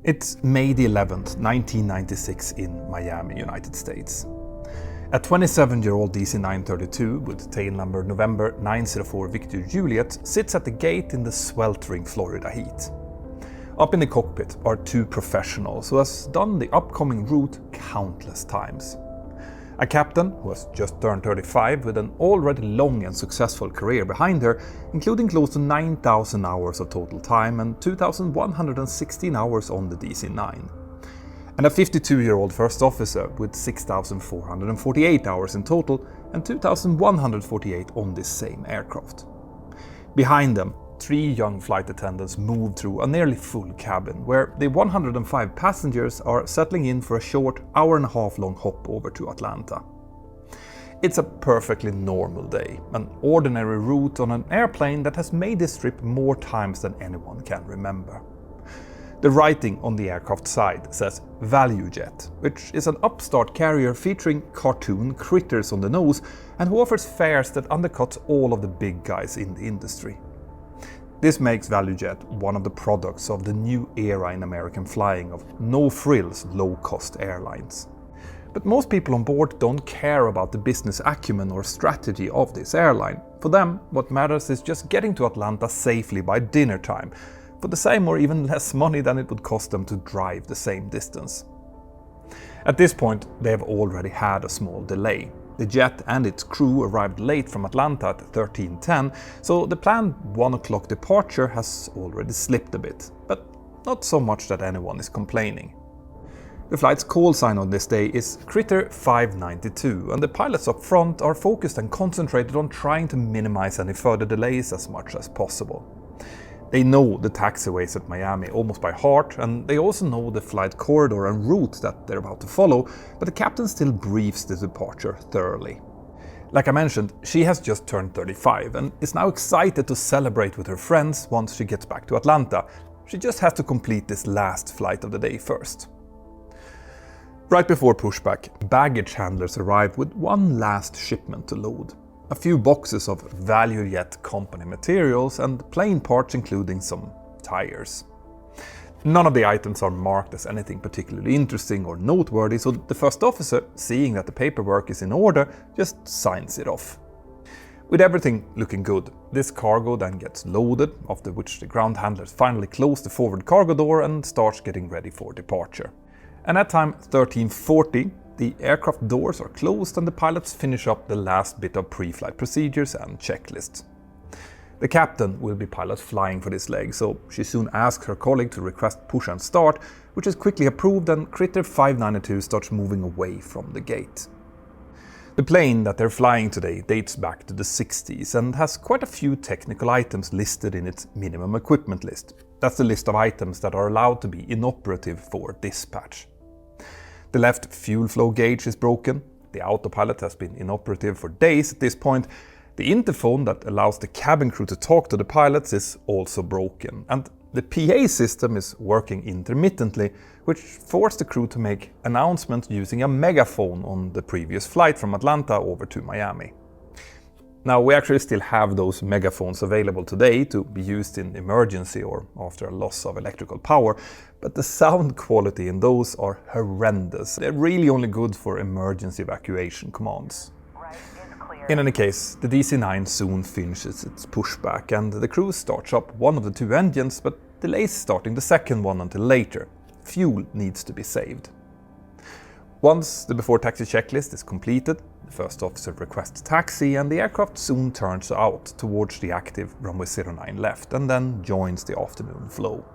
It's May the 11th, 1996 in Miami, United States. A 27-year-old DC-932 with tail number November 904 Victor Juliet sits at the gate in the sweltering Florida heat. Up in the cockpit are two professionals who has done the upcoming route countless times. A captain who has just turned 35 with an already long and successful career behind her, including close to 9,000 hours of total time and 2,116 hours on the DC-9. And a 52-year-old first officer with 6,448 hours in total and 2,148 on this same aircraft. Behind them, three young flight attendants move through a nearly full cabin, where the 105 passengers are settling in for a short hour-and-a-half-long hop over to Atlanta. It's a perfectly normal day, an ordinary route on an airplane that has made this trip more times than anyone can remember. The writing on the aircraft side says Valujet, which is an upstart carrier featuring cartoon critters on the nose and who offers fares that undercuts all of the big guys in the industry. This makes Valujet one of the products of the new era in American flying of no-frills, low-cost airlines. But most people on board don't care about the business acumen or strategy of this airline. For them, what matters is just getting to Atlanta safely by dinner time, for the same or even less money than it would cost them to drive the same distance. At this point, they have already had a small delay. The jet and its crew arrived late from Atlanta at 13:10, so the planned 1 o'clock departure has already slipped a bit, but not so much that anyone is complaining. The flight's call sign on this day is Critter 592, and the pilots up front are focused and concentrated on trying to minimize any further delays as much as possible. They know the taxiways at Miami almost by heart, and they also know the flight corridor and route that they're about to follow, but the captain still briefs the departure thoroughly. Like I mentioned, she has just turned 35 and is now excited to celebrate with her friends once she gets back to Atlanta. She just has to complete this last flight of the day first. Right before pushback, baggage handlers arrive with one last shipment to load. A few boxes of Valujet company materials and plane parts, including some tires. None of the items are marked as anything particularly interesting or noteworthy, so the first officer, seeing that the paperwork is in order, just signs it off. With everything looking good, this cargo then gets loaded, after which the ground handlers finally close the forward cargo door and starts getting ready for departure. And at time 13:40, the aircraft doors are closed and the pilots finish up the last bit of pre-flight procedures and checklists. The captain will be pilot flying for this leg, so she soon asks her colleague to request push and start, which is quickly approved, and Critter 592 starts moving away from the gate. The plane that they're flying today dates back to the 60s and has quite a few technical items listed in its minimum equipment list. That's the list of items that are allowed to be inoperative for dispatch. The left fuel flow gauge is broken, the autopilot has been inoperative for days at this point, the interphone that allows the cabin crew to talk to the pilots is also broken, and the PA system is working intermittently, which forced the crew to make announcements using a megaphone on the previous flight from Atlanta over to Miami. Now, we actually still have those megaphones available today to be used in emergency or after a loss of electrical power, but the sound quality in those are horrendous. They're really only good for emergency evacuation commands. In any case, the DC-9 soon finishes its pushback and the crew starts up one of the two engines, but delays starting the second one until later. Fuel needs to be saved. Once the before taxi checklist is completed, the first officer requests taxi and the aircraft soon turns out towards the active runway 09 left and then joins the afternoon flow.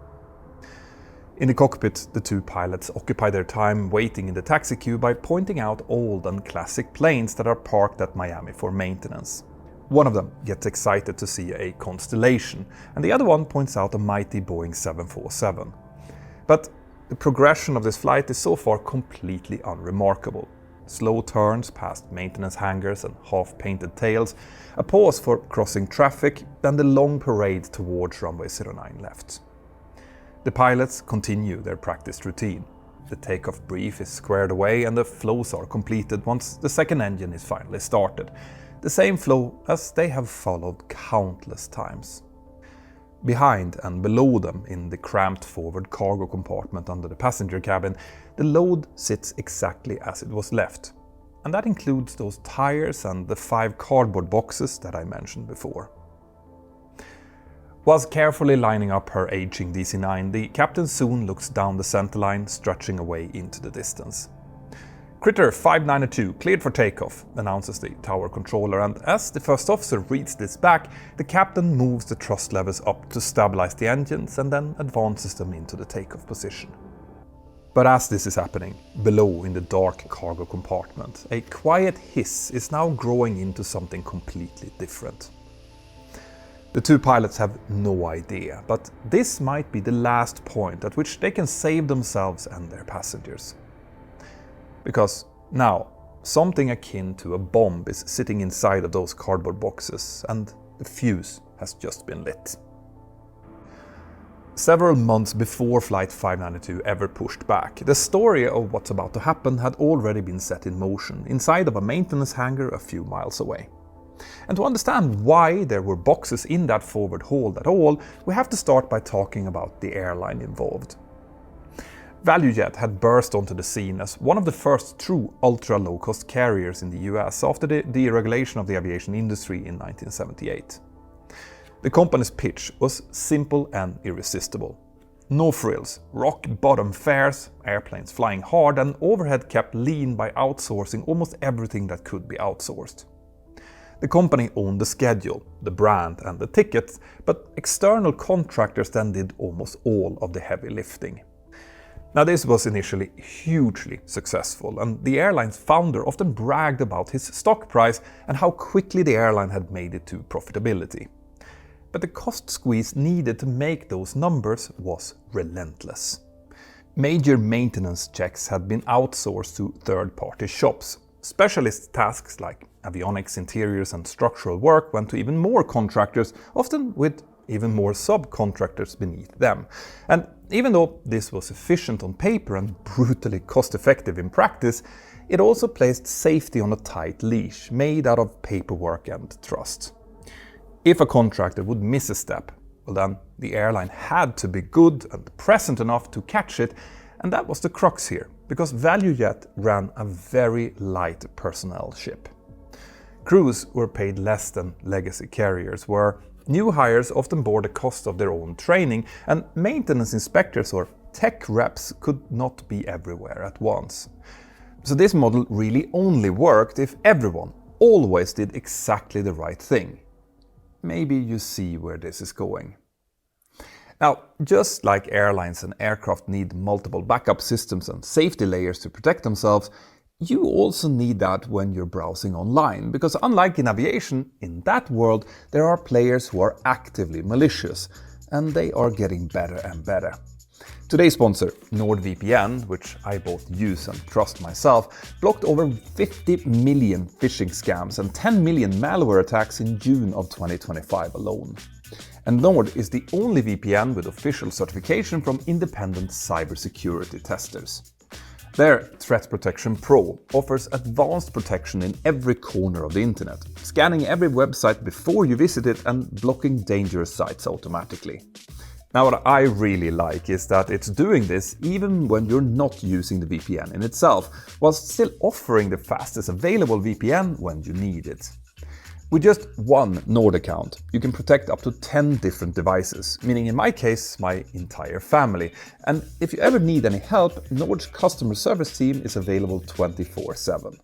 In the cockpit, the two pilots occupy their time waiting in the taxi queue by pointing out old and classic planes that are parked at Miami for maintenance. One of them gets excited to see a Constellation, and the other one points out a mighty Boeing 747. But the progression of this flight is so far completely unremarkable. Slow turns past maintenance hangars and half-painted tails, a pause for crossing traffic, then the long parade towards runway 09 left. The pilots continue their practice routine. The takeoff brief is squared away and the flows are completed once the second engine is finally started. The same flow as they have followed countless times. Behind and below them, in the cramped forward cargo compartment under the passenger cabin, the load sits exactly as it was left. And that includes those tires and the 5 cardboard boxes that I mentioned before. Whilst carefully lining up her aging DC-9, the captain soon looks down the centerline, stretching away into the distance. Critter 592, cleared for takeoff, announces the tower controller, and as the first officer reads this back, the captain moves the thrust levers up to stabilize the engines and then advances them into the takeoff position. But as this is happening, below in the dark cargo compartment, a quiet hiss is now growing into something completely different. The two pilots have no idea, but this might be the last point at which they can save themselves and their passengers. Because now, something akin to a bomb is sitting inside of those cardboard boxes, and the fuse has just been lit. Several months before Flight 592 ever pushed back, the story of what's about to happen had already been set in motion inside of a maintenance hangar a few miles away. And to understand why there were boxes in that forward hold at all, we have to start by talking about the airline involved. Valujet had burst onto the scene as one of the first true ultra-low-cost carriers in the US after the deregulation of the aviation industry in 1978. The company's pitch was simple and irresistible. No frills, rock-bottom fares, airplanes flying hard, and overhead kept lean by outsourcing almost everything that could be outsourced. The company owned the schedule, the brand and the tickets, but external contractors then did almost all of the heavy lifting. Now this was initially hugely successful, and the airline's founder often bragged about his stock price and how quickly the airline had made it to profitability. But the cost squeeze needed to make those numbers was relentless. Major maintenance checks had been outsourced to third-party shops. Specialist tasks like avionics, interiors and structural work went to even more contractors, often with even more subcontractors beneath them. And even though this was efficient on paper and brutally cost-effective in practice, it also placed safety on a tight leash made out of paperwork and trust. If a contractor would miss a step, well then the airline had to be good and present enough to catch it, and that was the crux here, because Valujet ran a very light personnel ship. Crews were paid less than legacy carriers were. New hires often bore the cost of their own training, and maintenance inspectors or tech reps could not be everywhere at once. So this model really only worked if everyone always did exactly the right thing. Maybe you see where this is going. Now, just like airlines and aircraft need multiple backup systems and safety layers to protect themselves, you also need that when you're browsing online, because unlike in aviation, in that world there are players who are actively malicious, and they are getting better and better. Today's sponsor, NordVPN, which I both use and trust myself, blocked over 50 million phishing scams and 10 million malware attacks in June of 2025 alone. And Nord is the only VPN with official certification from independent cybersecurity testers. Their Threat Protection Pro offers advanced protection in every corner of the internet, scanning every website before you visit it and blocking dangerous sites automatically. Now what I really like is that it's doing this even when you're not using the VPN in itself, whilst still offering the fastest available VPN when you need it. With just one Nord account, you can protect up to 10 different devices, meaning in my case, my entire family. And if you ever need any help, Nord's customer service team is available 24/7.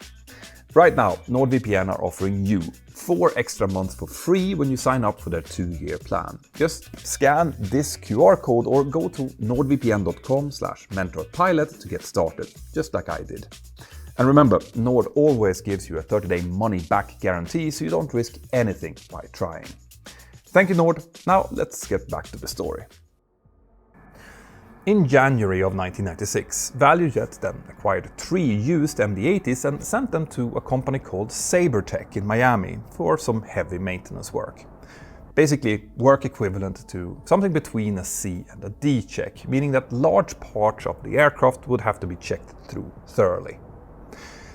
Right now, NordVPN are offering you 4 extra months for free when you sign up for their 2-year plan. Just scan this QR code or go to nordvpn.com/mentorpilot to get started, just like I did. And remember, Nord always gives you a 30-day money-back guarantee, so you don't risk anything by trying. Thank you, Nord. Now let's get back to the story. In January of 1996, Valujet then acquired 3 used MD-80s and sent them to a company called Sabertech in Miami for some heavy maintenance work. Basically, work equivalent to something between a C and a D check, meaning that large parts of the aircraft would have to be checked through thoroughly.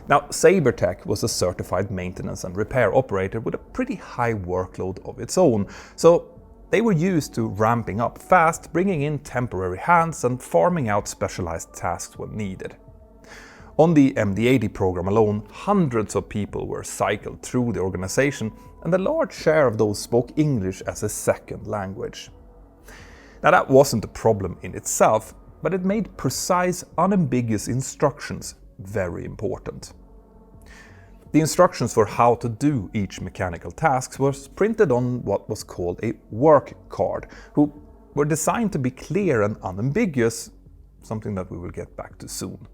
Now, Sabertech was a certified maintenance and repair operator with a pretty high workload of its own, so they were used to ramping up fast, bringing in temporary hands and farming out specialized tasks when needed. On the MD-80 program alone, hundreds of people were cycled through the organization, and a large share of those spoke English as a second language. Now, that wasn't a problem in itself, but it made precise, unambiguous instructions very important. The instructions for how to do each mechanical task was printed on what was called a work card, who were designed to be clear and unambiguous, something that we will get back to soon.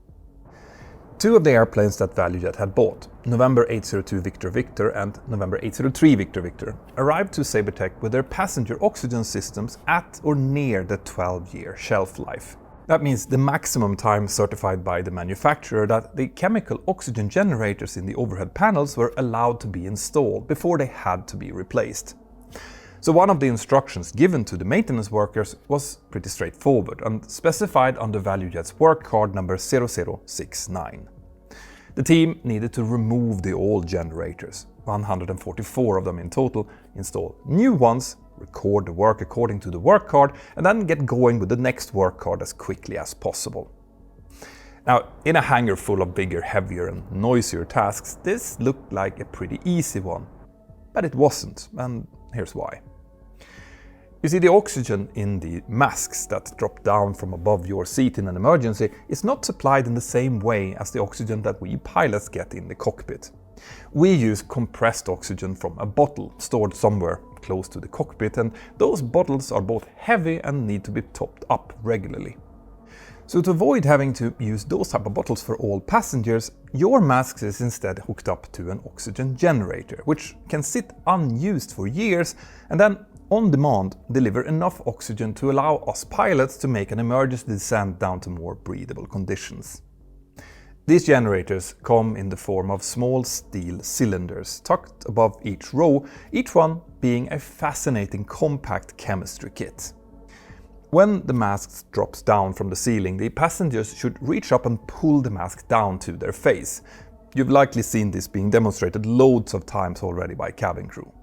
Two of the airplanes that Valujet had bought, November 802 Victor Victor and November 803 Victor Victor, arrived to Sabertech with their passenger oxygen systems at or near the 12-year shelf life. That means the maximum time certified by the manufacturer that the chemical oxygen generators in the overhead panels were allowed to be installed before they had to be replaced. So one of the instructions given to the maintenance workers was pretty straightforward and specified under Valujet's work card number 0069. The team needed to remove the old generators, 144 of them in total, install new ones, record the work according to the work card, and then get going with the next work card as quickly as possible. Now, in a hangar full of bigger, heavier and noisier tasks, this looked like a pretty easy one. But it wasn't, and here's why. You see, the oxygen in the masks that drop down from above your seat in an emergency is not supplied in the same way as the oxygen that we pilots get in the cockpit. We use compressed oxygen from a bottle stored somewhere close to the cockpit, and those bottles are both heavy and need to be topped up regularly. So to avoid having to use those type of bottles for all passengers, your mask is instead hooked up to an oxygen generator, which can sit unused for years and then on demand deliver enough oxygen to allow us pilots to make an emergency descent down to more breathable conditions. These generators come in the form of small steel cylinders tucked above each row, each one being a fascinating compact chemistry kit. When the mask drops down from the ceiling, the passengers should reach up and pull the mask down to their face. You've likely seen this being demonstrated loads of times already by cabin crew.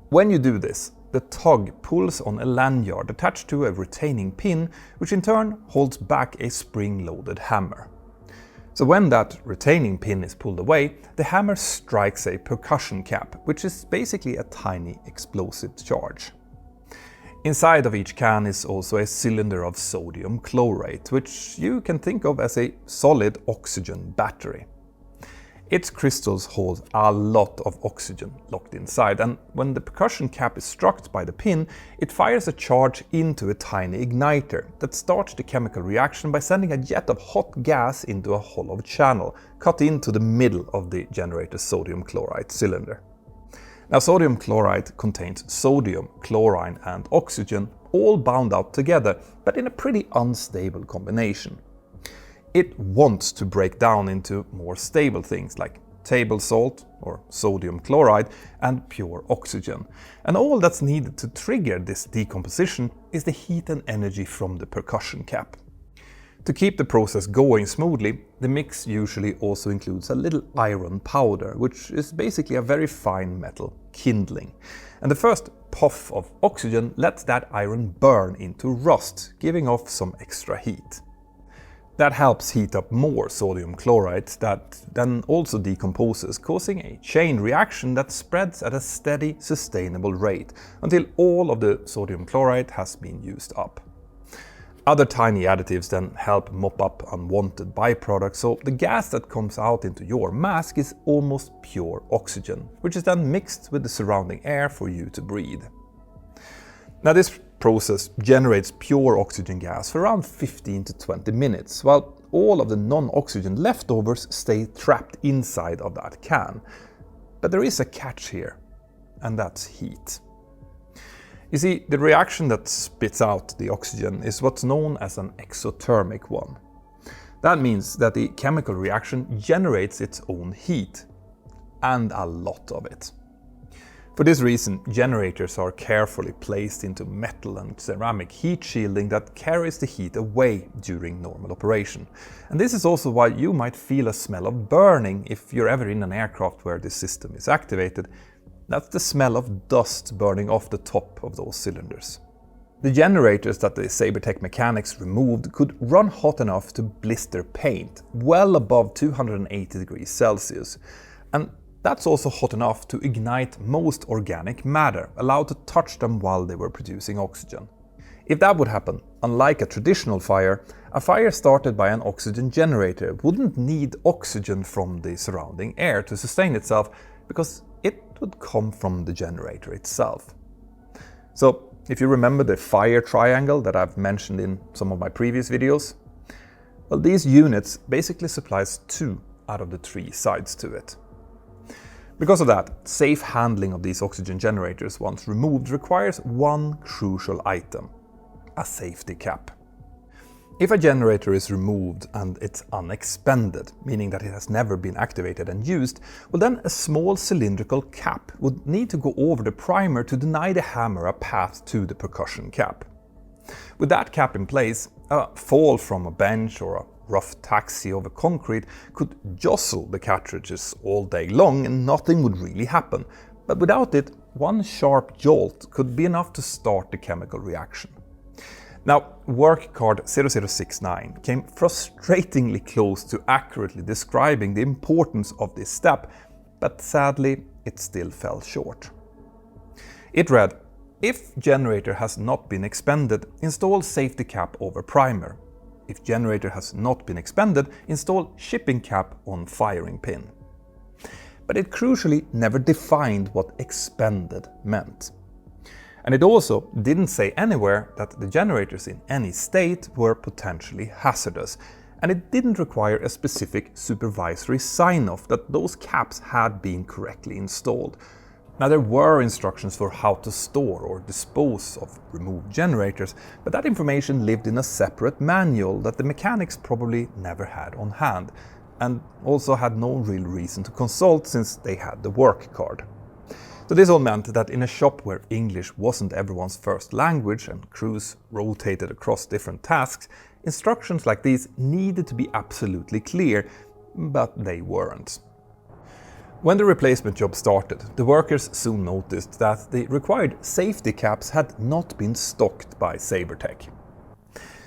When you do this, the tug pulls on a lanyard attached to a retaining pin, which in turn holds back a spring-loaded hammer. So when that retaining pin is pulled away, the hammer strikes a percussion cap, which is basically a tiny explosive charge. Inside of each can is also a cylinder of sodium chlorate, which you can think of as a solid oxygen battery. Its crystals hold a lot of oxygen locked inside, and when the percussion cap is struck by the pin, it fires a charge into a tiny igniter that starts the chemical reaction by sending a jet of hot gas into a hollow channel cut into the middle of the generator's sodium chloride cylinder. Now, sodium chloride contains sodium, chlorine and oxygen, all bound up together, but in a pretty unstable combination. It wants to break down into more stable things like table salt or sodium chloride and pure oxygen. And all that's needed to trigger this decomposition is the heat and energy from the percussion cap. To keep the process going smoothly, the mix usually also includes a little iron powder, which is basically a very fine metal kindling. And the first puff of oxygen lets that iron burn into rust, giving off some extra heat. That helps heat up more sodium chloride that then also decomposes, causing a chain reaction that spreads at a steady, sustainable rate until all of the sodium chloride has been used up. Other tiny additives then help mop up unwanted byproducts, so the gas that comes out into your mask is almost pure oxygen, which is then mixed with the surrounding air for you to breathe. Now, this process generates pure oxygen gas for around 15 to 20 minutes, while all of the non-oxygen leftovers stay trapped inside of that can. But there is a catch here, and that's heat. You see, the reaction that spits out the oxygen is what's known as an exothermic one. That means that the chemical reaction generates its own heat, and a lot of it. For this reason, generators are carefully placed into metal and ceramic heat shielding that carries the heat away during normal operation. And this is also why you might feel a smell of burning if you're ever in an aircraft where this system is activated, That's the smell of dust burning off the top of those cylinders. The generators that the Sabertech mechanics removed could run hot enough to blister paint, well above 280 degrees Celsius. And that's also hot enough to ignite most organic matter, allowed to touch them while they were producing oxygen. If that would happen, unlike a traditional fire, a fire started by an oxygen generator wouldn't need oxygen from the surrounding air to sustain itself, because it would come from the generator itself. So, if you remember the fire triangle that I've mentioned in some of my previous videos, well, these units basically supplies 2 out of the 3 sides to it. Because of that, safe handling of these oxygen generators once removed requires one crucial item: a safety cap. If a generator is removed and it's unexpended, meaning that it has never been activated and used, well then a small cylindrical cap would need to go over the primer to deny the hammer a path to the percussion cap. With that cap in place, a fall from a bench or a rough taxi over concrete could jostle the cartridges all day long and nothing would really happen. But without it, one sharp jolt could be enough to start the chemical reaction. Now, work card 0069 came frustratingly close to accurately describing the importance of this step, but sadly, it still fell short. It read, if generator has not been expended, install safety cap over primer. If generator has not been expended, install shipping cap on firing pin. But it crucially never defined what expended meant. And it also didn't say anywhere that the generators in any state were potentially hazardous, and it didn't require a specific supervisory sign-off that those caps had been correctly installed. Now, there were instructions for how to store or dispose of removed generators, but that information lived in a separate manual that the mechanics probably never had on hand, and also had no real reason to consult since they had the work card. So this all meant that in a shop where English wasn't everyone's first language and crews rotated across different tasks, instructions like these needed to be absolutely clear, but they weren't. When the replacement job started, the workers soon noticed that the required safety caps had not been stocked by Sabertech.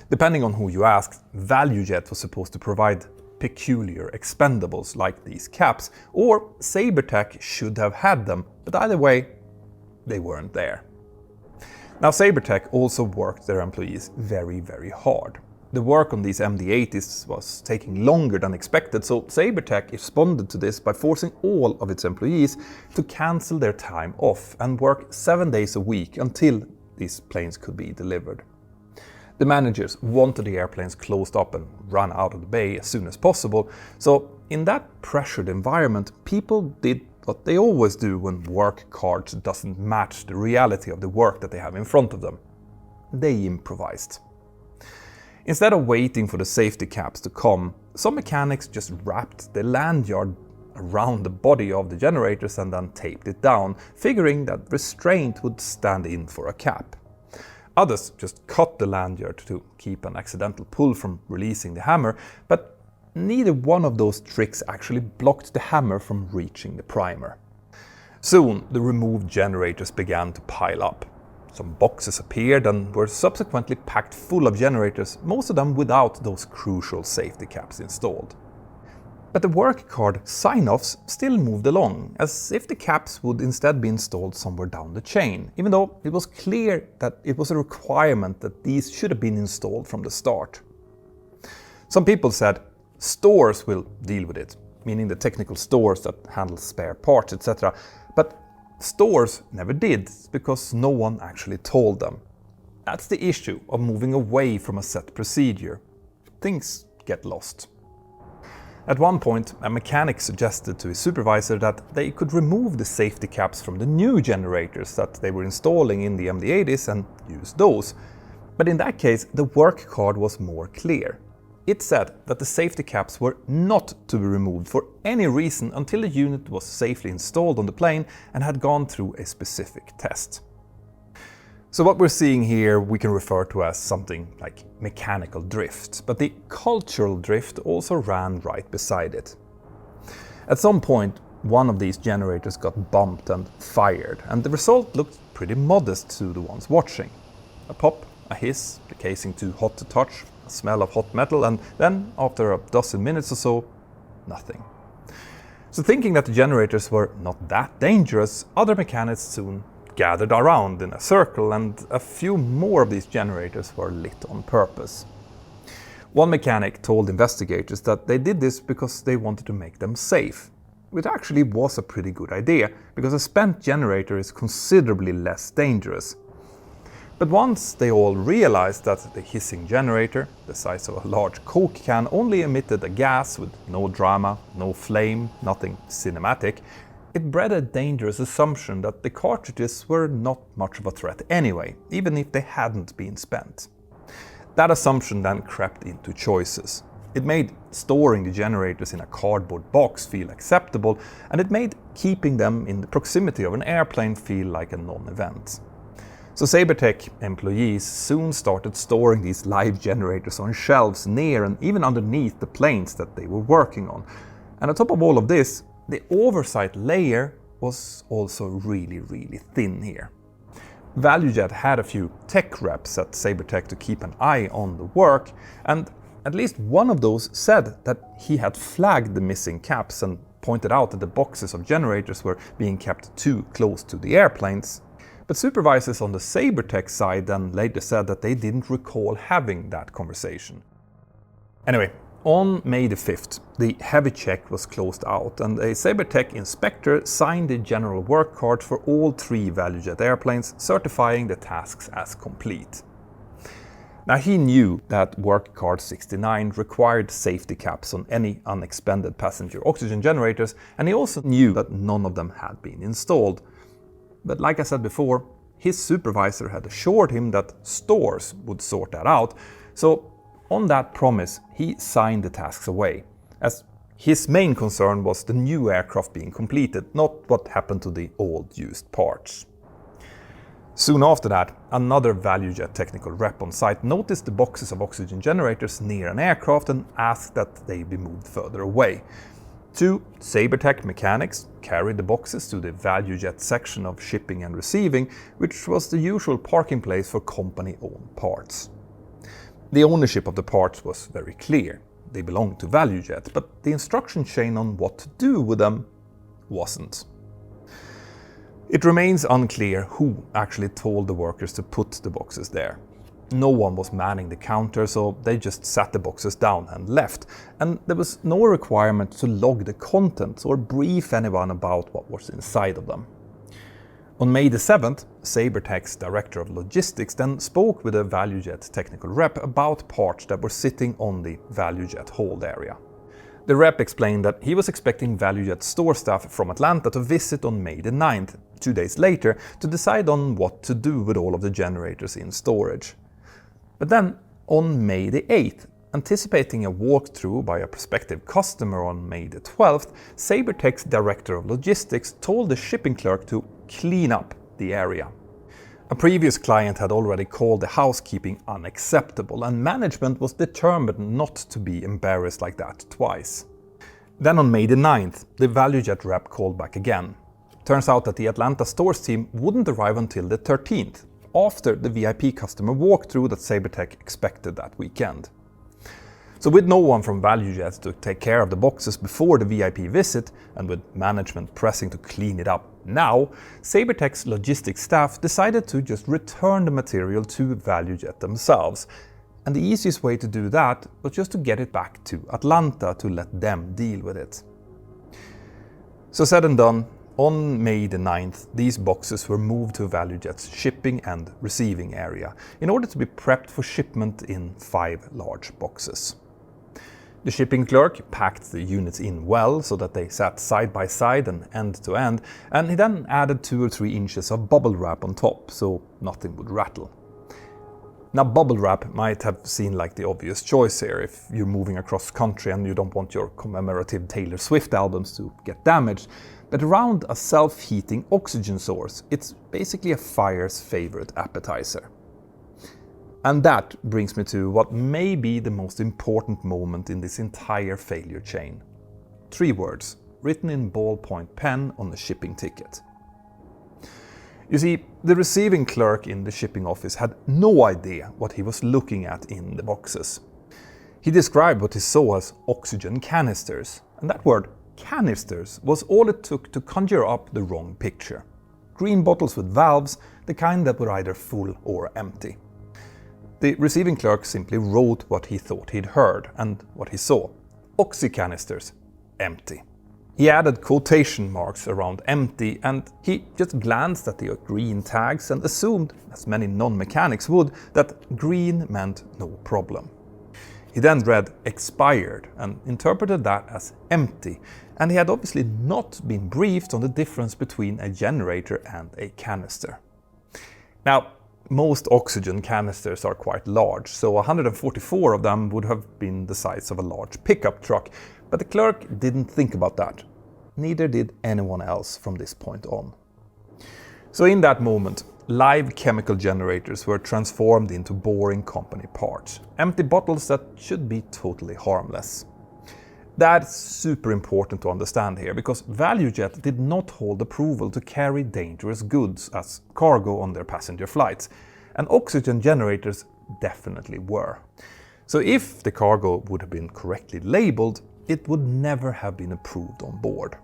Depending on who you asked, Valujet was supposed to provide peculiar expendables like these caps, or Sabertech should have had them, but either way, they weren't there. Now, Sabertech also worked their employees very, very hard. The work on these MD-80s was taking longer than expected, so Sabertech responded to this by forcing all of its employees to cancel their time off and work 7 days a week until these planes could be delivered. The managers wanted the airplanes closed up and run out of the bay as soon as possible, so in that pressured environment, people did what they always do when work cards doesn't match the reality of the work that they have in front of them. They improvised. Instead of waiting for the safety caps to come, some mechanics just wrapped the lanyard around the body of the generators and then taped it down, figuring that restraint would stand in for a cap. Others just cut the lanyard to keep an accidental pull from releasing the hammer, but neither one of those tricks actually blocked the hammer from reaching the primer. Soon, the removed generators began to pile up. Some boxes appeared and were subsequently packed full of generators, most of them without those crucial safety caps installed. But the work card sign-offs still moved along, as if the caps would instead be installed somewhere down the chain, even though it was clear that it was a requirement that these should have been installed from the start. Some people said stores will deal with it, meaning the technical stores that handle spare parts, etc. But stores never did, because no one actually told them. That's the issue of moving away from a set procedure. Things get lost. At one point, a mechanic suggested to his supervisor that they could remove the safety caps from the new generators that they were installing in the MD-80s and use those. But in that case, the work card was more clear. It said that the safety caps were not to be removed for any reason until the unit was safely installed on the plane and had gone through a specific test. So what we're seeing here we can refer to as something like mechanical drift, but the cultural drift also ran right beside it. At some point, one of these generators got bumped and fired, and the result looked pretty modest to the ones watching. A pop, a hiss, the casing too hot to touch, a smell of hot metal, and then, after a dozen minutes or so, nothing. So thinking that the generators were not that dangerous, other mechanics soon gathered around in a circle, and a few more of these generators were lit on purpose. One mechanic told investigators that they did this because they wanted to make them safe, which actually was a pretty good idea, because a spent generator is considerably less dangerous. But once they all realized that the hissing generator, the size of a large Coke can, only emitted a gas with no drama, no flame, nothing cinematic, it bred a dangerous assumption that the cartridges were not much of a threat anyway, even if they hadn't been spent. That assumption then crept into choices. It made storing the generators in a cardboard box feel acceptable, and it made keeping them in the proximity of an airplane feel like a non-event. So Sabertech employees soon started storing these live generators on shelves near and even underneath the planes that they were working on. And on top of all of this, the oversight layer was also really thin here. Valujet had a few tech reps at Sabertech to keep an eye on the work, and at least one of those said that he had flagged the missing caps and pointed out that the boxes of generators were being kept too close to the airplanes. But supervisors on the Sabertech side then later said that they didn't recall having that conversation. Anyway, on May the 5th, the heavy check was closed out, and a Sabertech inspector signed the general work card for all 3 Valujet airplanes, certifying the tasks as complete. Now, he knew that work card 69 required safety caps on any unexpended passenger oxygen generators, and he also knew that none of them had been installed. But like I said before, his supervisor had assured him that stores would sort that out, so on that promise he signed the tasks away, as his main concern was the new aircraft being completed, not what happened to the old used parts. Soon after that, another Valujet technical rep on site noticed the boxes of oxygen generators near an aircraft and asked that they be moved further away. 2 Sabertech mechanics carried the boxes to the Valujet section of shipping and receiving, which was the usual parking place for company-owned parts. The ownership of the parts was very clear. They belonged to Valujet, but the instruction chain on what to do with them wasn't. It remains unclear who actually told the workers to put the boxes there. No one was manning the counter, so they just sat the boxes down and left, and there was no requirement to log the contents or brief anyone about what was inside of them. On May the 7th, Sabertech's director of logistics then spoke with a Valujet technical rep about parts that were sitting on the Valujet hold area. The rep explained that he was expecting Valujet store staff from Atlanta to visit on May the 9th, 2 days later, to decide on what to do with all of the generators in storage. But then, on May the 8th, anticipating a walkthrough by a prospective customer on May the 12th, Sabertech's director of logistics told the shipping clerk to clean up the area. A previous client had already called the housekeeping unacceptable, and management was determined not to be embarrassed like that twice. Then on May the 9th, the Valujet rep called back again. Turns out that the Atlanta stores team wouldn't arrive until the 13th, after the VIP customer walkthrough that Sabertech expected that weekend. So with no one from Valujet to take care of the boxes before the VIP visit, and with management pressing to clean it up now, Sabertech's logistics staff decided to just return the material to Valujet themselves. And the easiest way to do that was just to get it back to Atlanta to let them deal with it. So said and done, on May the 9th, these boxes were moved to Valujet's shipping and receiving area in order to be prepped for shipment in 5 large boxes. The shipping clerk packed the units in well so that they sat side by side and end to end, and he then added 2 or 3 inches of bubble wrap on top so nothing would rattle. Now, bubble wrap might have seemed like the obvious choice here if you're moving across country and you don't want your commemorative Taylor Swift albums to get damaged, but around a self-heating oxygen source, it's basically a fire's favorite appetizer. And that brings me to what may be the most important moment in this entire failure chain. 3 words: written in ballpoint pen on a shipping ticket. You see, the receiving clerk in the shipping office had no idea what he was looking at in the boxes. He described what he saw as oxygen canisters, and that word canisters was all it took to conjure up the wrong picture. Green bottles with valves, the kind that were either full or empty. The receiving clerk simply wrote what he thought he'd heard and what he saw. Oxy canisters, empty. He added quotation marks around empty, and he just glanced at the green tags and assumed, as many non-mechanics would, that green meant no problem. He then read expired and interpreted that as empty, and he had obviously not been briefed on the difference between a generator and a canister. Now, most oxygen canisters are quite large, so 144 of them would have been the size of a large pickup truck, but the clerk didn't think about that. Neither did anyone else from this point on. So in that moment, live chemical generators were transformed into boring company parts, empty bottles that should be totally harmless. That's super important to understand here, because Valujet did not hold approval to carry dangerous goods as cargo on their passenger flights, and oxygen generators definitely were. So if the cargo would have been correctly labeled, it would never have been approved on board.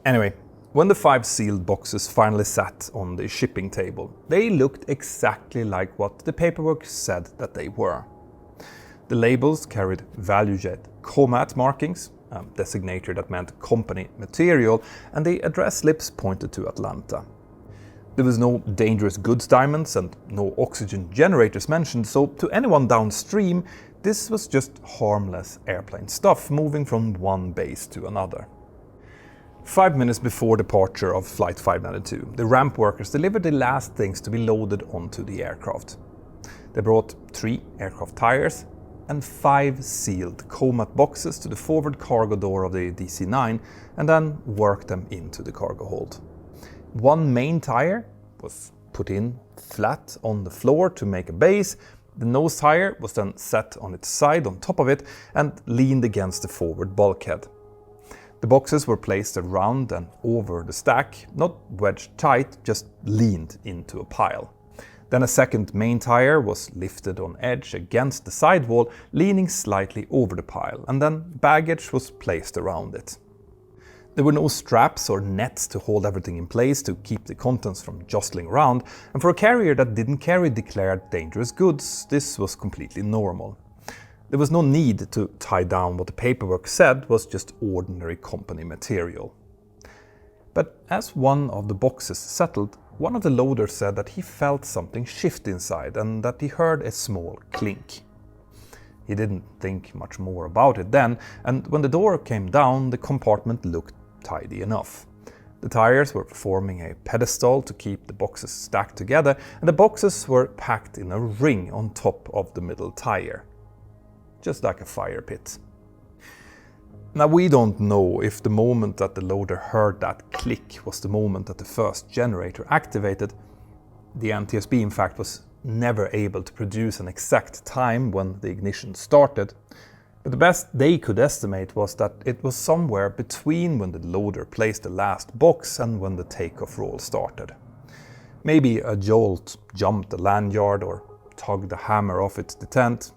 Anyway, when the 5 sealed boxes finally sat on the shipping table, they looked exactly like what the paperwork said that they were. The labels carried Valujet COMAT markings, a designator that meant company material, and the address slips pointed to Atlanta. There was no dangerous goods diamonds and no oxygen generators mentioned, so to anyone downstream, this was just harmless airplane stuff moving from one base to another. 5 minutes before departure of Flight 592, the ramp workers delivered the last things to be loaded onto the aircraft. They brought 3 aircraft tires and 5 sealed COMAT boxes to the forward cargo door of the DC-9 and then worked them into the cargo hold. 1 main tire was put in flat on the floor to make a base. The nose tire was then set on its side on top of it and leaned against the forward bulkhead. The boxes were placed around and over the stack, not wedged tight, just leaned into a pile. Then a second main tire was lifted on edge against the sidewall, leaning slightly over the pile, and then baggage was placed around it. There were no straps or nets to hold everything in place to keep the contents from jostling around, and for a carrier that didn't carry declared dangerous goods, this was completely normal. There was no need to tie down what the paperwork said was just ordinary company material. But as one of the boxes settled, one of the loaders said that he felt something shift inside and that he heard a small clink. He didn't think much more about it then, and when the door came down, the compartment looked tidy enough. The tires were forming a pedestal to keep the boxes stacked together, and the boxes were packed in a ring on top of the middle tire. Just like a fire pit. Now we don't know if the moment that the loader heard that click was the moment that the first generator activated. The NTSB in fact was never able to produce an exact time when the ignition started, but the best they could estimate was that it was somewhere between when the loader placed the last box and when the takeoff roll started. Maybe a jolt jumped the lanyard or tugged the hammer off its detent.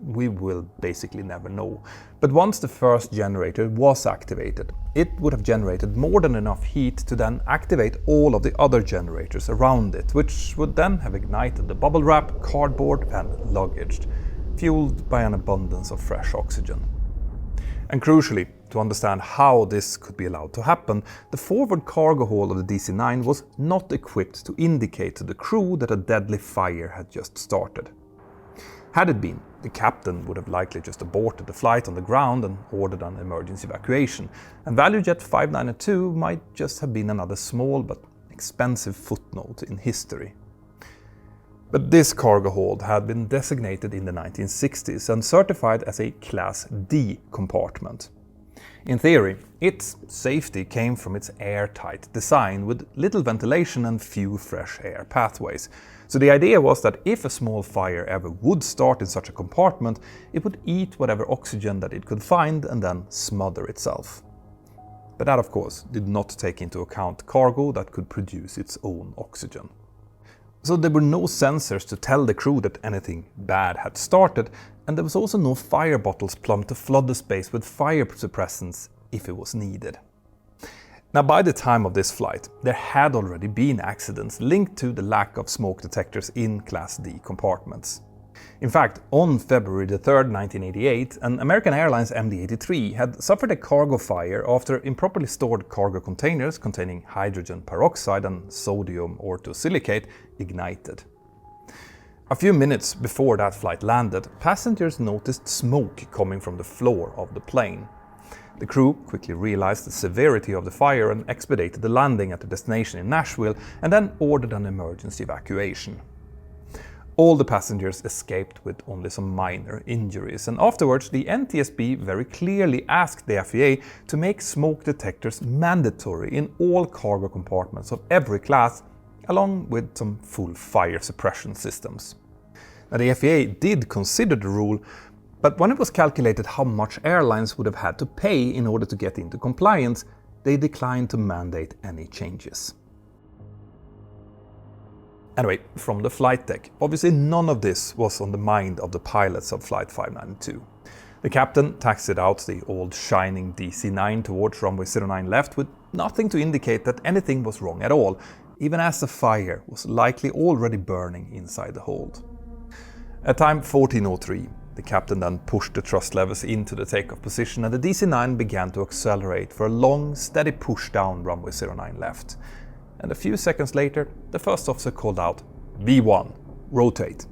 We will basically never know. But once the first generator was activated, it would have generated more than enough heat to then activate all of the other generators around it, which would then have ignited the bubble wrap, cardboard and luggage, fueled by an abundance of fresh oxygen. And crucially, to understand how this could be allowed to happen, the forward cargo hold of the DC-9 was not equipped to indicate to the crew that a deadly fire had just started. Had it been, the captain would have likely just aborted the flight on the ground and ordered an emergency evacuation, and Valujet 592 might just have been another small but expensive footnote in history. But this cargo hold had been designated in the 1960s and certified as a Class D compartment. In theory, its safety came from its airtight design with little ventilation and few fresh air pathways. So the idea was that if a small fire ever would start in such a compartment, it would eat whatever oxygen that it could find and then smother itself. But that, of course, did not take into account cargo that could produce its own oxygen. So there were no sensors to tell the crew that anything bad had started, and there was also no fire bottles plumbed to flood the space with fire suppressants if it was needed. Now, by the time of this flight, there had already been accidents linked to the lack of smoke detectors in Class D compartments. In fact, on February 3rd, 1988, an American Airlines MD-83 had suffered a cargo fire after improperly stored cargo containers containing hydrogen peroxide and sodium orthosilicate ignited. A few minutes before that flight landed, passengers noticed smoke coming from the floor of the plane. The crew quickly realized the severity of the fire and expedited the landing at the destination in Nashville and then ordered an emergency evacuation. All the passengers escaped with only some minor injuries, and afterwards the NTSB very clearly asked the FAA to make smoke detectors mandatory in all cargo compartments of every class, along with some full fire suppression systems. Now, the FAA did consider the rule, but when it was calculated how much airlines would have had to pay in order to get into compliance, they declined to mandate any changes. Anyway, from the flight deck, obviously none of this was on the mind of the pilots of Flight 592. The captain taxied out the old shining DC-9 towards runway 09 left with nothing to indicate that anything was wrong at all, even as the fire was likely already burning inside the hold. At time 14:03, the captain then pushed the thrust levers into the takeoff position and the DC-9 began to accelerate for a long, steady push down runway 09 left. And a few seconds later, the first officer called out, "V1, rotate."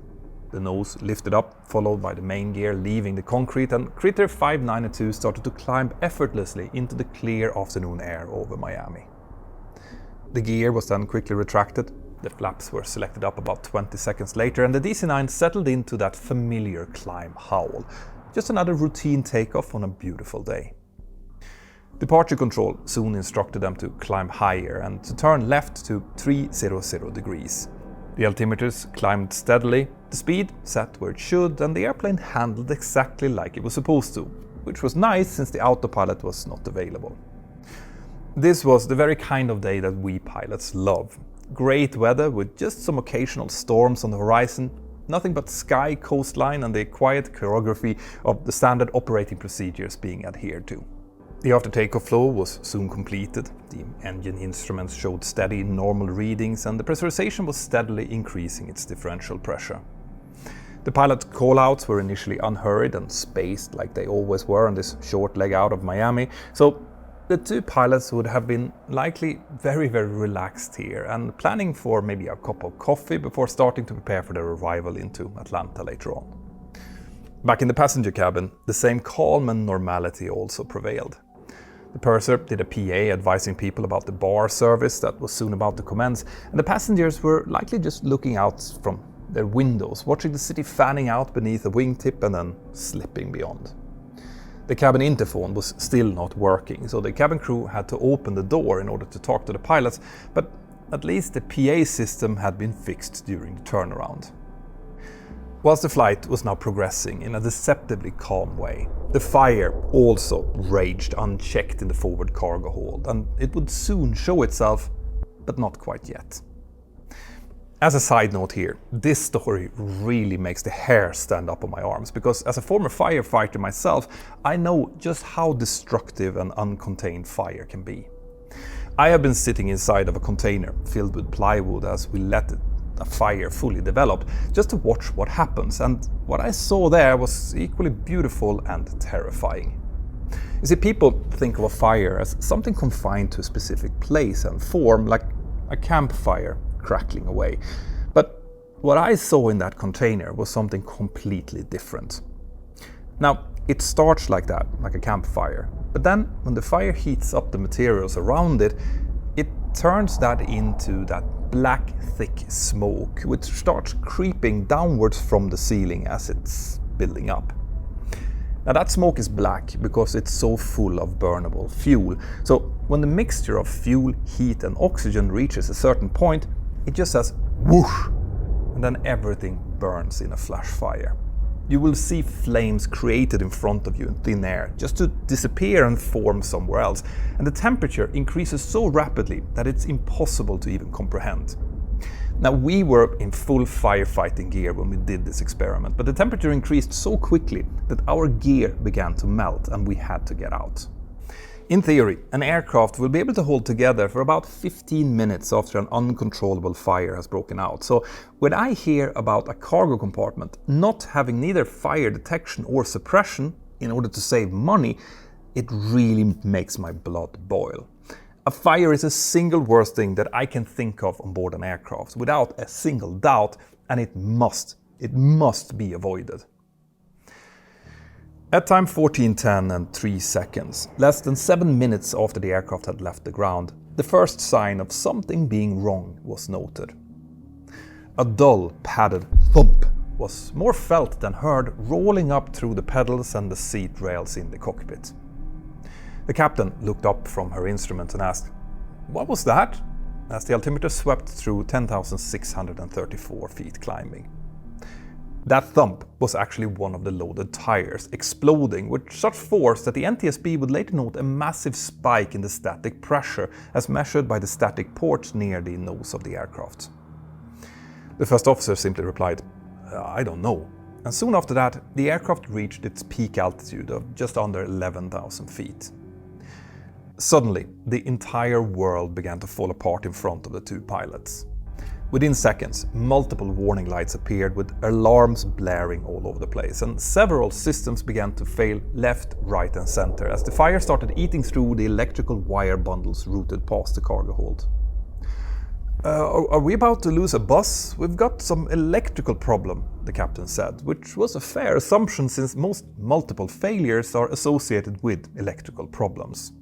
The nose lifted up, followed by the main gear leaving the concrete, and Critter 592 started to climb effortlessly into the clear afternoon air over Miami. The gear was then quickly retracted, the flaps were selected up about 20 seconds later, and the DC-9 settled into that familiar climb howl. Just another routine takeoff on a beautiful day. Departure control soon instructed them to climb higher and to turn left to 300 degrees. The altimeters climbed steadily, the speed sat where it should, and the airplane handled exactly like it was supposed to, which was nice since the autopilot was not available. This was the very kind of day that we pilots love. Great weather with just some occasional storms on the horizon, nothing but sky, coastline, and the quiet choreography of the standard operating procedures being adhered to. The after-takeoff flow was soon completed, the engine instruments showed steady, normal readings, and the pressurization was steadily increasing its differential pressure. The pilot's call-outs were initially unhurried and spaced like they always were on this short leg out of Miami, so the two pilots would have been likely very relaxed here and planning for maybe a cup of coffee before starting to prepare for their arrival into Atlanta later on. Back in the passenger cabin, the same calm and normality also prevailed. The purser did a PA advising people about the bar service that was soon about to commence, and the passengers were likely just looking out from their windows, watching the city fanning out beneath a wingtip and then slipping beyond. The cabin interphone was still not working, so the cabin crew had to open the door in order to talk to the pilots, but at least the PA system had been fixed during the turnaround. Whilst the flight was now progressing in a deceptively calm way, the fire also raged unchecked in the forward cargo hold, and it would soon show itself, but not quite yet. As a side note here, this story really makes the hair stand up on my arms, because as a former firefighter myself, I know just how destructive an uncontained fire can be. I have been sitting inside of a container filled with plywood as we let a fire fully develop, just to watch what happens, and what I saw there was equally beautiful and terrifying. You see, people think of a fire as something confined to a specific place and form, like a campfire crackling away. But what I saw in that container was something completely different. Now, it starts like that, like a campfire, but then when the fire heats up the materials around it, it turns that into that black, thick smoke, which starts creeping downwards from the ceiling as it's building up. Now, that smoke is black because it's so full of burnable fuel. So when the mixture of fuel, heat and oxygen reaches a certain point, it just says whoosh, and then everything burns in a flash fire. you will see flames created in front of you in thin air, just to disappear and form somewhere else. And the temperature increases so rapidly that it's impossible to even comprehend. Now, we were in full firefighting gear when we did this experiment, but the temperature increased so quickly that our gear began to melt and we had to get out. In theory, an aircraft will be able to hold together for about 15 minutes after an uncontrollable fire has broken out. So when I hear about a cargo compartment not having neither fire detection or suppression in order to save money, it really makes my blood boil. A fire is the single worst thing that I can think of on board an aircraft, without a single doubt, and it must be avoided. At time 14:10 and 3 seconds, less than 7 minutes after the aircraft had left the ground, the first sign of something being wrong was noted. A dull, padded thump was more felt than heard, rolling up through the pedals and the seat rails in the cockpit. The captain looked up from her instrument and asked, "What was that?" as the altimeter swept through 10,634 feet climbing. That thump was actually one of the loaded tires exploding with such force that the NTSB would later note a massive spike in the static pressure as measured by the static ports near the nose of the aircraft. The first officer simply replied, "I don't know." And soon after that, the aircraft reached its peak altitude of just under 11,000 feet. Suddenly, the entire world began to fall apart in front of the two pilots. Within seconds, multiple warning lights appeared with alarms blaring all over the place, and several systems began to fail left, right and center as the fire started eating through the electrical wire bundles routed past the cargo hold. Are we about to lose a bus? We've got some electrical problem," the captain said, which was a fair assumption since most multiple failures are associated with electrical problems.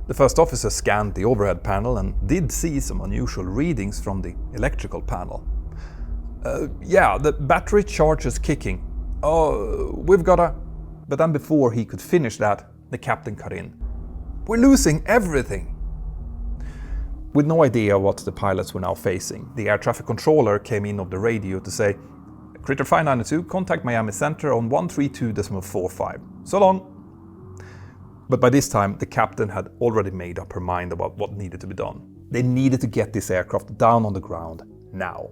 The first officer scanned the overhead panel and did see some unusual readings from the electrical panel. Yeah, the battery charge is kicking. Oh, we've got a..." But then before he could finish that, the captain cut in. "We're losing everything." With no idea what the pilots were now facing, the air traffic controller came in over the radio to say, "Critter 592, contact Miami Center on 132.45. So long." But by this time, the captain had already made up her mind about what needed to be done. They needed to get this aircraft down on the ground now.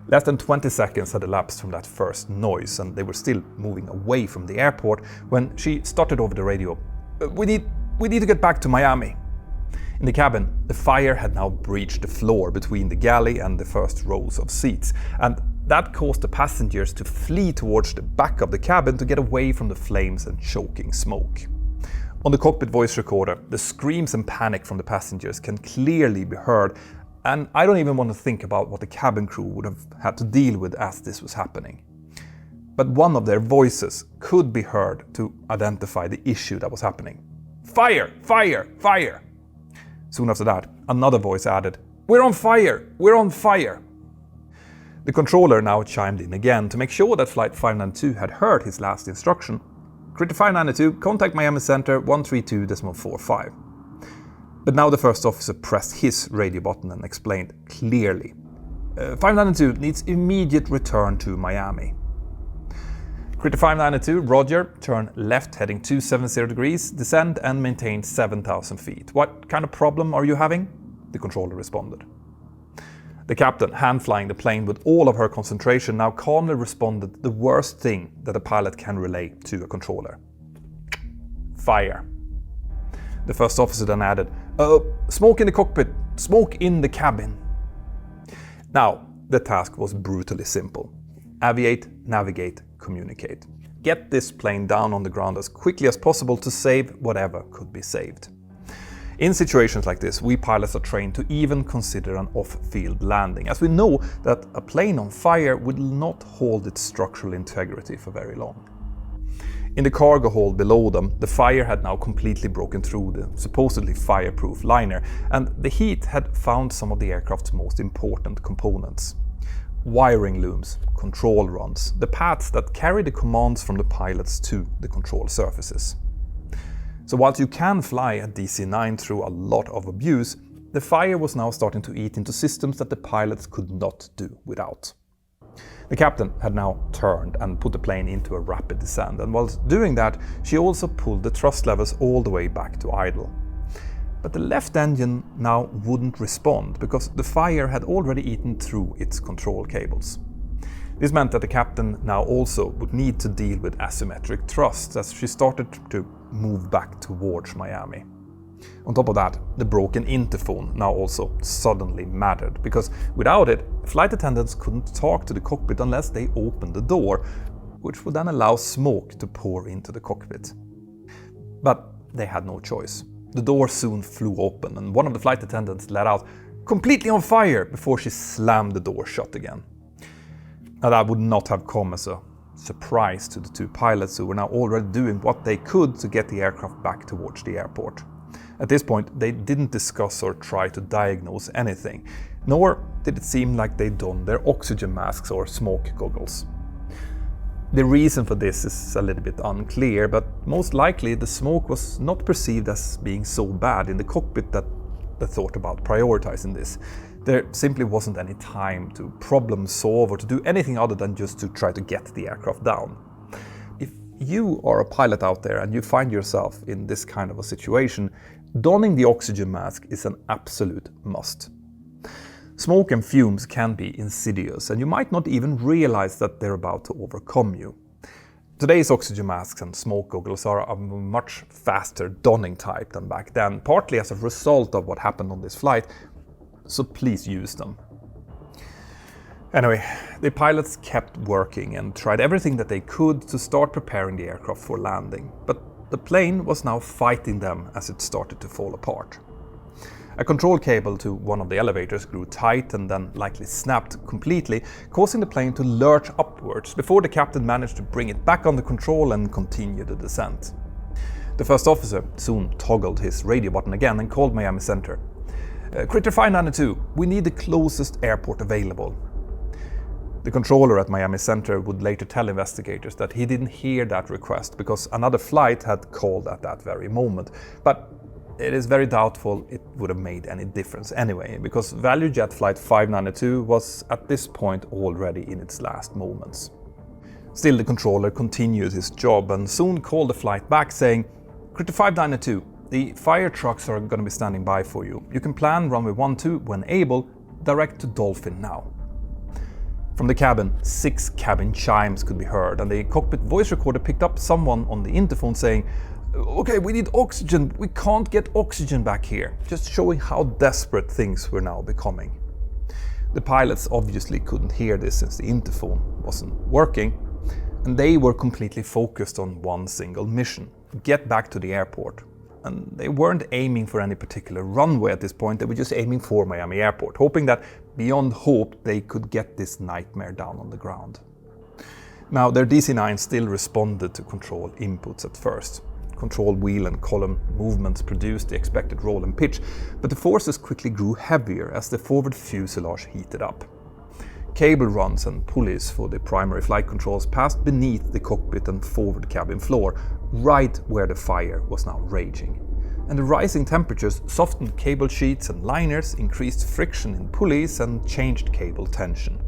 Less than 20 seconds had elapsed from that first noise, and they were still moving away from the airport when she started over the radio. We need to get back to Miami." In the cabin, the fire had now breached the floor between the galley and the first rows of seats, and that caused the passengers to flee towards the back of the cabin to get away from the flames and choking smoke. On the cockpit voice recorder, the screams and panic from the passengers can clearly be heard, and I don't even want to think about what the cabin crew would have had to deal with as this was happening. But one of their voices could be heard to identify the issue that was happening. "Fire! Fire! Fire!" Soon after that, another voice added, "We're on fire! We're on fire!" The controller now chimed in again to make sure that Flight 592 had heard his last instruction. "Critter 592, contact Miami Center 132.45. But now the first officer pressed his radio button and explained clearly. 592 needs immediate return to Miami. Critter 592, roger, turn left heading 270 degrees, descend and maintain 7,000 feet. What kind of problem are you having? The controller responded. The captain, hand-flying the plane with all of her concentration, now calmly responded the worst thing that a pilot can relay to a controller. Fire. The first officer then added, smoke in the cockpit, smoke in the cabin. Now, the task was brutally simple. Aviate, navigate, communicate. Get this plane down on the ground as quickly as possible to save whatever could be saved. In situations like this, we pilots are trained to even consider an off-field landing, as we know that a plane on fire will not hold its structural integrity for very long. In the cargo hold below them, the fire had now completely broken through the supposedly fireproof liner, and the heat had found some of the aircraft's most important components. Wiring looms, control runs, the paths that carry the commands from the pilots to the control surfaces. So whilst you can fly a DC-9 through a lot of abuse, the fire was now starting to eat into systems that the pilots could not do without. The captain had now turned and put the plane into a rapid descent, and whilst doing that, she also pulled the thrust levers all the way back to idle. But the left engine now wouldn't respond because the fire had already eaten through its control cables. This meant that the captain now also would need to deal with asymmetric thrust as she started to move back towards Miami. On top of that, the broken interphone now also suddenly mattered, because without it, flight attendants couldn't talk to the cockpit unless they opened the door, which would then allow smoke to pour into the cockpit. But they had no choice. The door soon flew open and one of the flight attendants let out, "Completely on fire," before she slammed the door shut again. Now that would not have come as a surprise to the two pilots, who were now already doing what they could to get the aircraft back towards the airport. At this point, they didn't discuss or try to diagnose anything, nor did it seem like they'd donned their oxygen masks or smoke goggles. The reason for this is a little bit unclear, but most likely the smoke was not perceived as being so bad in the cockpit that they thought about prioritizing this. There simply wasn't any time to problem solve or to do anything other than just to try to get the aircraft down. If you are a pilot out there and you find yourself in this kind of a situation, donning the oxygen mask is an absolute must. Smoke and fumes can be insidious, and you might not even realize that they're about to overcome you. Today's oxygen masks and smoke goggles are a much faster donning type than back then, partly as a result of what happened on this flight, so please use them. Anyway, the pilots kept working and tried everything that they could to start preparing the aircraft for landing, but the plane was now fighting them as it started to fall apart. A control cable to one of the elevators grew tight and then likely snapped completely, causing the plane to lurch upwards before the captain managed to bring it back under control and continue the descent. The first officer soon toggled his radio button again and called Miami Center. "Critter 592, we need the closest airport available." The controller at Miami Center would later tell investigators that he didn't hear that request because another flight had called at that very moment, but it is very doubtful it would have made any difference anyway, because Valujet Flight 592 was at this point already in its last moments. Still, the controller continued his job and soon called the flight back saying, "Critter 592, the fire trucks are going to be standing by for you. You can plan runway 12 when able, direct to Dolphin now." From the cabin, 6 cabin chimes could be heard, and the cockpit voice recorder picked up someone on the interphone saying, "Okay, we need oxygen. We can't get oxygen back here," just showing how desperate things were now becoming. The pilots obviously couldn't hear this since the interphone wasn't working, and they were completely focused on one single mission: get back to the airport. And they weren't aiming for any particular runway at this point, they were just aiming for Miami Airport, hoping that beyond hope they could get this nightmare down on the ground. Now, their DC-9 still responded to control inputs at first. Control wheel and column movements produced the expected roll and pitch, but the forces quickly grew heavier as the forward fuselage heated up. Cable runs and pulleys for the primary flight controls passed beneath the cockpit and forward cabin floor, right where the fire was now raging. And the rising temperatures softened cable sheets and liners, increased friction in pulleys, and changed cable tension.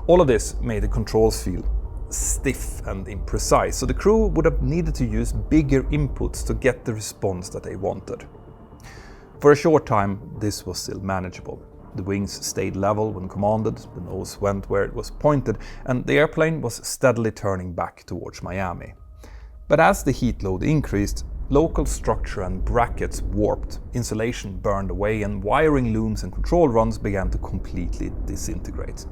All of this made the controls feel stiff and imprecise, so the crew would have needed to use bigger inputs to get the response that they wanted. For a short time, this was still manageable. The wings stayed level when commanded, the nose went where it was pointed, and the airplane was steadily turning back towards Miami. But as the heat load increased, local structure and brackets warped, insulation burned away, and wiring looms and control runs began to completely disintegrate.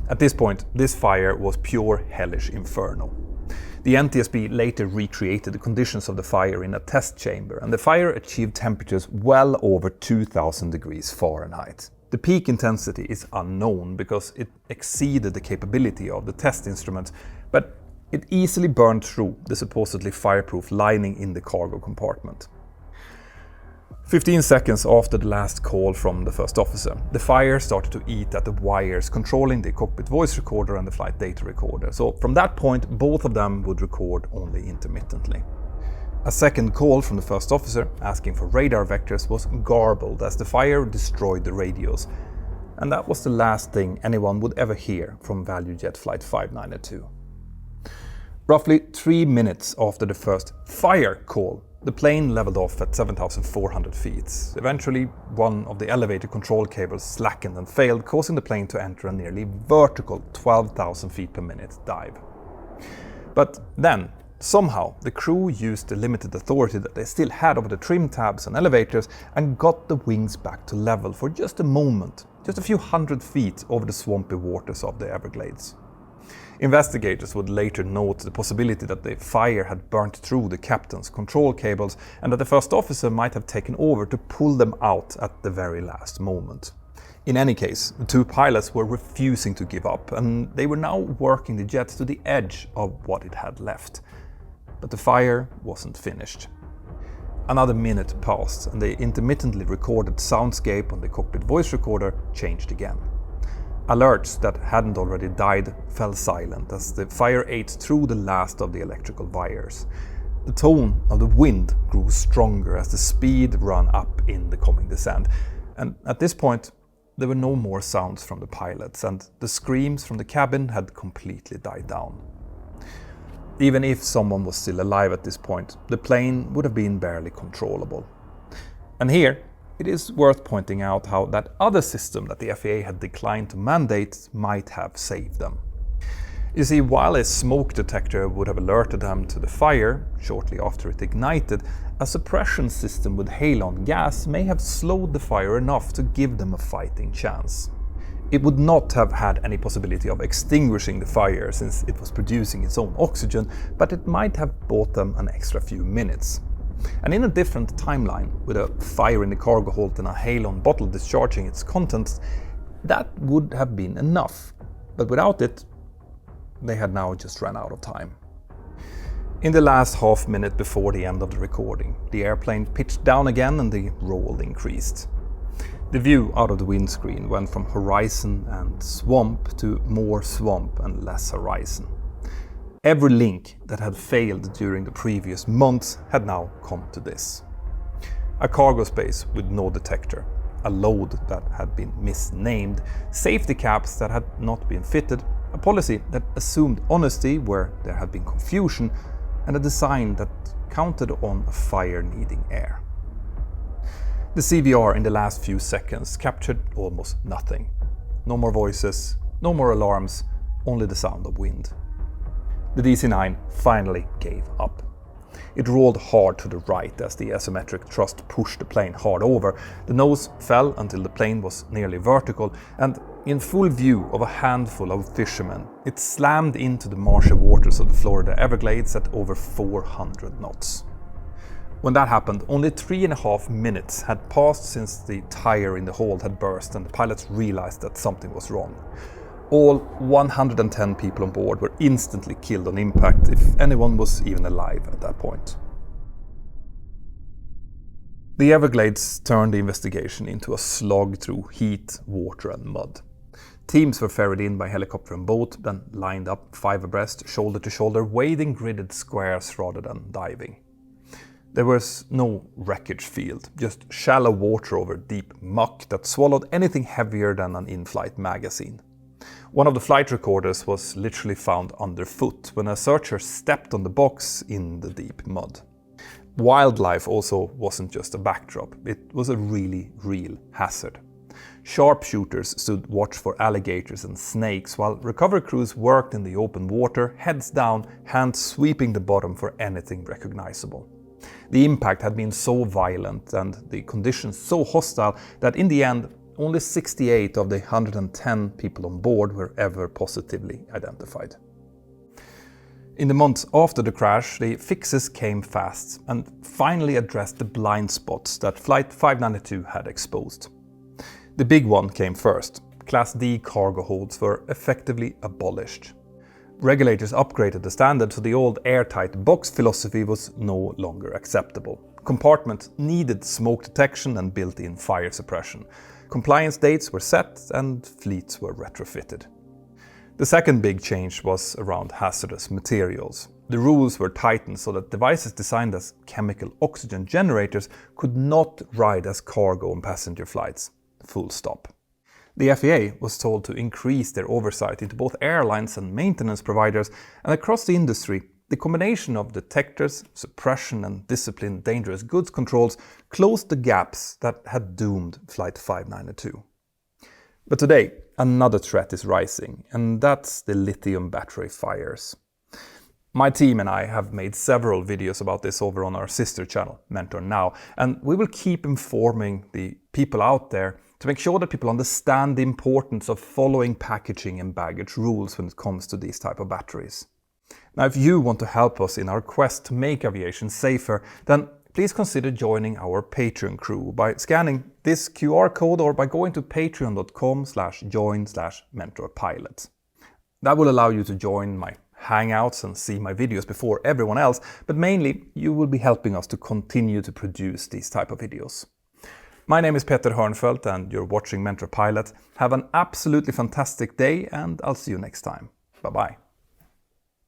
At this point, this fire was pure hellish inferno. The NTSB later recreated the conditions of the fire in a test chamber, and the fire achieved temperatures well over 2000 degrees Fahrenheit. The peak intensity is unknown because it exceeded the capability of the test instruments, but it easily burned through the supposedly fireproof lining in the cargo compartment. 15 seconds after the last call from the first officer, the fire started to eat at the wires controlling the cockpit voice recorder and the flight data recorder, so from that point both of them would record only intermittently. A second call from the first officer asking for radar vectors was garbled as the fire destroyed the radios, and that was the last thing anyone would ever hear from Valujet Flight 592. Roughly 3 minutes after the first fire call, the plane leveled off at 7,400 feet. Eventually, one of the elevator control cables slackened and failed, causing the plane to enter a nearly vertical 12,000 feet per minute dive. But then, somehow, the crew used the limited authority that they still had over the trim tabs and elevators and got the wings back to level for just a moment, just a few hundred feet over the swampy waters of the Everglades. Investigators would later note the possibility that the fire had burnt through the captain's control cables and that the first officer might have taken over to pull them out at the very last moment. In any case, the two pilots were refusing to give up, and they were now working the jet to the edge of what it had left. But the fire wasn't finished. Another minute passed, and the intermittently recorded soundscape on the cockpit voice recorder changed again. Alerts that hadn't already died fell silent as the fire ate through the last of the electrical wires. The tone of the wind grew stronger as the speed ran up in the coming descent, and at this point there were no more sounds from the pilots, and the screams from the cabin had completely died down. Even if someone was still alive at this point, the plane would have been barely controllable. And here, it is worth pointing out how that other system that the FAA had declined to mandate might have saved them. You see, while a smoke detector would have alerted them to the fire shortly after it ignited, a suppression system with halon gas may have slowed the fire enough to give them a fighting chance. It would not have had any possibility of extinguishing the fire since it was producing its own oxygen, but it might have bought them an extra few minutes. And in a different timeline, with a fire in the cargo hold and a halon bottle discharging its contents, that would have been enough. But without it, they had now just run out of time. In the last half minute before the end of the recording, the airplane pitched down again and the roll increased. The view out of the windscreen went from horizon and swamp to more swamp and less horizon. Every link that had failed during the previous months had now come to this. A cargo space with no detector, a load that had been misnamed, safety caps that had not been fitted, a policy that assumed honesty where there had been confusion, and a design that counted on a fire needing air. The CVR in the last few seconds captured almost nothing. No more voices, no more alarms, only the sound of wind. The DC-9 finally gave up. It rolled hard to the right as the asymmetric thrust pushed the plane hard over. The nose fell until the plane was nearly vertical, and in full view of a handful of fishermen, it slammed into the marshy waters of the Florida Everglades at over 400 knots. When that happened, only 3.5 minutes had passed since the tire in the hold had burst and the pilots realized that something was wrong. All 110 people on board were instantly killed on impact, if anyone was even alive at that point. The Everglades turned the investigation into a slog through heat, water and mud. Teams were ferried in by helicopter and boat, then lined up 5 abreast, shoulder to shoulder, wading gridded squares rather than diving. There was no wreckage field, just shallow water over deep muck that swallowed anything heavier than an in-flight magazine. One of the flight recorders was literally found underfoot when a searcher stepped on the box in the deep mud. Wildlife also wasn't just a backdrop, it was a really real hazard. Sharpshooters stood watch for alligators and snakes, while recovery crews worked in the open water, heads down, hands sweeping the bottom for anything recognizable. The impact had been so violent and the conditions so hostile that in the end, only 68 of the 110 people on board were ever positively identified. In the months after the crash, the fixes came fast and finally addressed the blind spots that Flight 592 had exposed. The big one came first. Class D cargo holds were effectively abolished. Regulators upgraded the standard, so the old airtight box philosophy was no longer acceptable. Compartments needed smoke detection and built-in fire suppression. Compliance dates were set and fleets were retrofitted. The second big change was around hazardous materials. The rules were tightened so that devices designed as chemical oxygen generators could not ride as cargo on passenger flights. Full stop. The FAA was told to increase their oversight into both airlines and maintenance providers, and across the industry, the combination of detectors, suppression and disciplined dangerous goods controls closed the gaps that had doomed Flight 592. But today, another threat is rising, and that's the lithium battery fires. My team and I have made several videos about this over on our sister channel, Mentour Now, and we will keep informing the people out there to make sure that people understand the importance of following packaging and baggage rules when it comes to these type of batteries. Now, if you want to help us in our quest to make aviation safer, then please consider joining our Patreon crew by scanning this QR code or by going to patreon.com/join/mentorpilot. That will allow you to join my hangouts and see my videos before everyone else, but mainly you will be helping us to continue to produce these type of videos. My name is Peter Hörnfeldt and you're watching Mentor Pilot. Have an absolutely fantastic day and I'll see you next time. Bye bye.